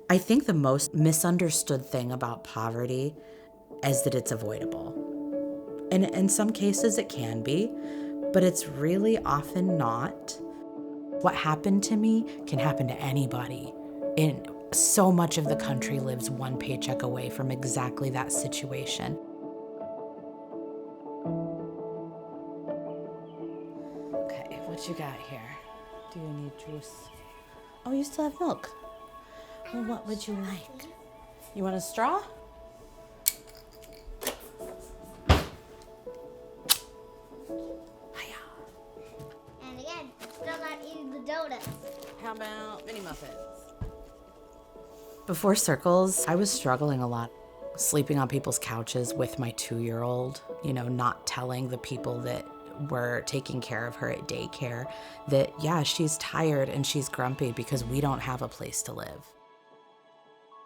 I think the most misunderstood thing about poverty is that it's avoidable. And in some cases it can be, but it's really often not. What happened to me can happen to anybody. And so much of the country lives one paycheck away from exactly that situation. Okay, what you got here? Do you need juice? Oh, you still have milk. Well, what would you like? You want a straw? Hiya. And again, still not eating the donuts. How about mini muffins? Before Circles, I was struggling a lot. Sleeping on people's couches with my 2-year-old, not telling the people that were taking care of her at daycare that, yeah, she's tired and she's grumpy because we don't have a place to live.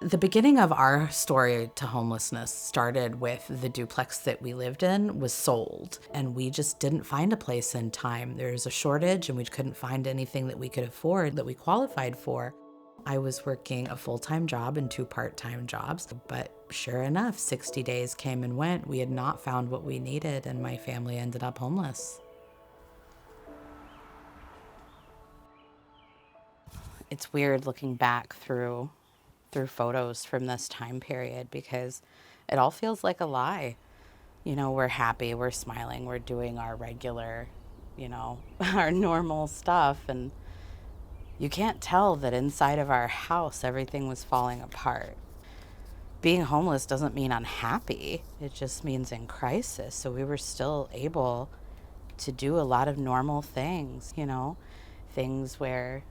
The beginning of our story to homelessness started with the duplex that we lived in was sold, and we just didn't find a place in time. There was a shortage and we couldn't find anything that we could afford that we qualified for. I was working a full-time job and 2 part-time jobs, but sure enough, 60 days came and went. We had not found what we needed, and my family ended up homeless. It's weird looking back through photos from this time period because it all feels like a lie. We're happy, we're smiling, we're doing our regular, our normal stuff, and you can't tell that inside of our house everything was falling apart. Being homeless doesn't mean unhappy, it just means in crisis. So we were still able to do a lot of normal things, things where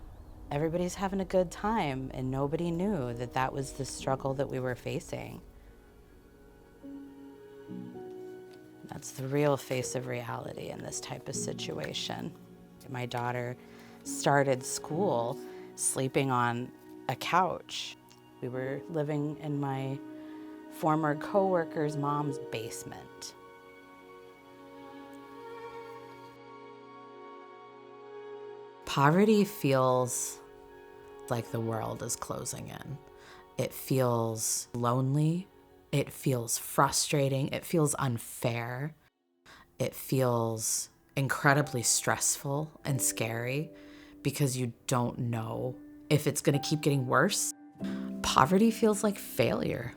everybody's having a good time and nobody knew that that was the struggle that we were facing. That's the real face of reality in this type of situation. My daughter started school sleeping on a couch. We were living in my former coworker's mom's basement. Poverty feels like the world is closing in. It feels lonely. It feels frustrating. It feels unfair. It feels incredibly stressful and scary because you don't know if it's going to keep getting worse. Poverty feels like failure.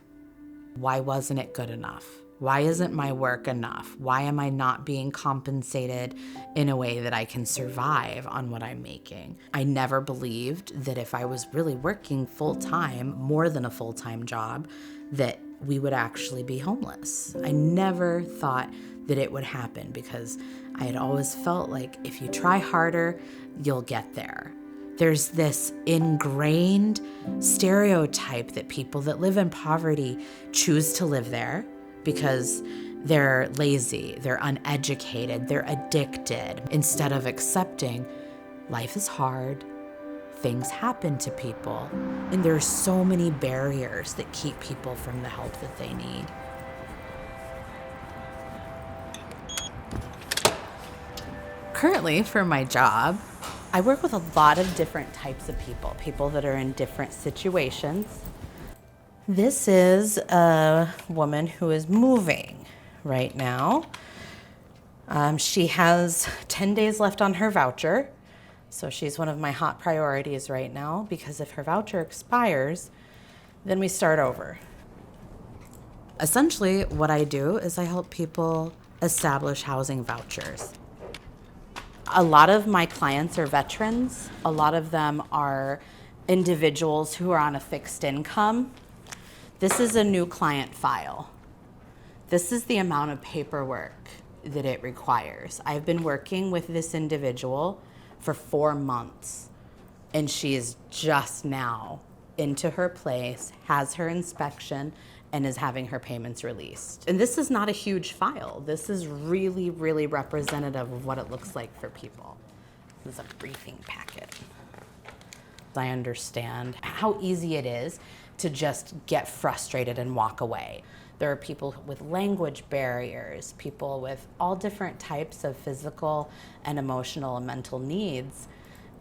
Why wasn't it good enough? Why isn't my work enough? Why am I not being compensated in a way that I can survive on what I'm making? I never believed that if I was really working full-time, more than a full-time job, that we would actually be homeless. I never thought that it would happen because I had always felt like if you try harder, you'll get there. There's this ingrained stereotype that people that live in poverty choose to live there because they're lazy, they're uneducated, they're addicted, instead of accepting life is hard, things happen to people, and there are so many barriers that keep people from the help that they need. Currently, for my job, I work with a lot of different types of people that are in different situations. This is a woman who is moving right now. She has 10 days left on her voucher, so she's one of my hot priorities right now because if her voucher expires, then we start over. Essentially, what I do is I help people establish housing vouchers. A lot of my clients are veterans. A lot of them are individuals who are on a fixed income. This is a new client file. This is the amount of paperwork that it requires. I've been working with this individual for 4 months, and she is just now into her place, has her inspection, and is having her payments released. And this is not a huge file. This is really, really representative of what it looks like for people. This is a briefing packet. I understand how easy it is to just get frustrated and walk away. There are people with language barriers, people with all different types of physical and emotional and mental needs.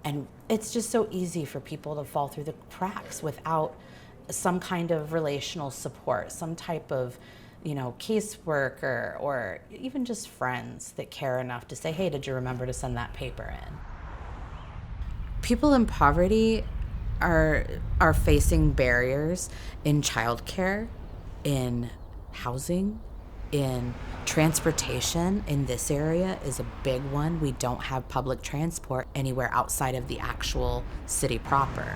And it's just so easy for people to fall through the cracks without some kind of relational support, some type of, caseworker, or even just friends that care enough to say, hey, did you remember to send that paper in? People in poverty are facing barriers in childcare, in housing, in transportation. In this area is a big one. We don't have public transport anywhere outside of the actual city proper.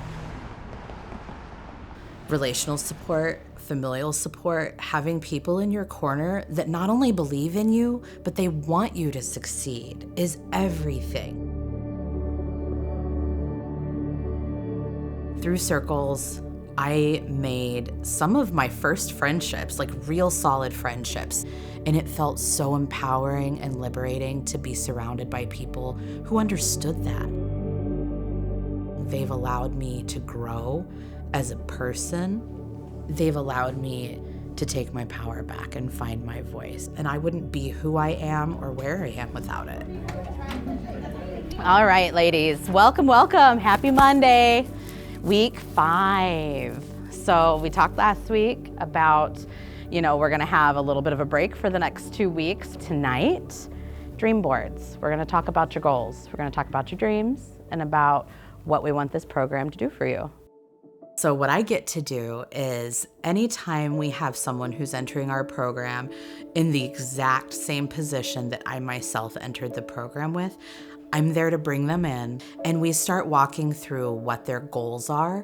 Relational support, familial support, having people in your corner that not only believe in you, but they want you to succeed is everything. Through Circles, I made some of my first friendships, like real solid friendships, and it felt so empowering and liberating to be surrounded by people who understood that. They've allowed me to grow as a person. They've allowed me to take my power back and find my voice, and I wouldn't be who I am or where I am without it. All right, ladies, welcome. Happy Monday. Week 5. So we talked last week about, we're gonna have a little bit of a break for the next 2 weeks. Tonight, dream boards. We're gonna talk about your goals. We're gonna talk about your dreams and about what we want this program to do for you. So what I get to do is anytime we have someone who's entering our program in the exact same position that I myself entered the program with, I'm there to bring them in, and we start walking through what their goals are,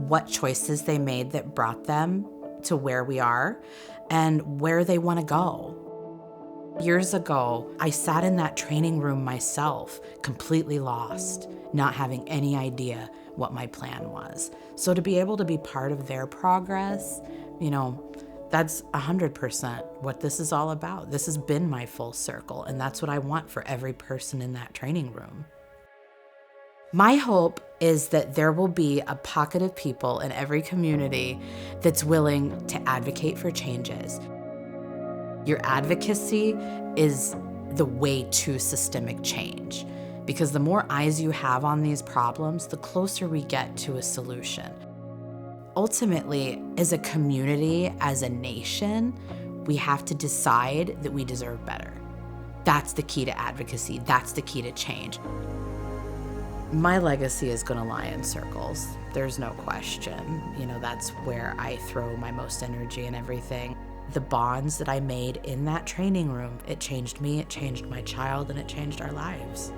what choices they made that brought them to where we are, and where they want to go. Years ago, I sat in that training room myself, completely lost, not having any idea what my plan was. So to be able to be part of their progress, that's 100% what this is all about. This has been my full circle, and that's what I want for every person in that training room. My hope is that there will be a pocket of people in every community that's willing to advocate for changes. Your advocacy is the way to systemic change, because the more eyes you have on these problems, the closer we get to a solution. Ultimately, as a community, as a nation, we have to decide that we deserve better. That's the key to advocacy. That's the key to change. My legacy is going to lie in circles. There's no question. That's where I throw my most energy and everything. The bonds that I made in that training room, it changed me, it changed my child, and it changed our lives.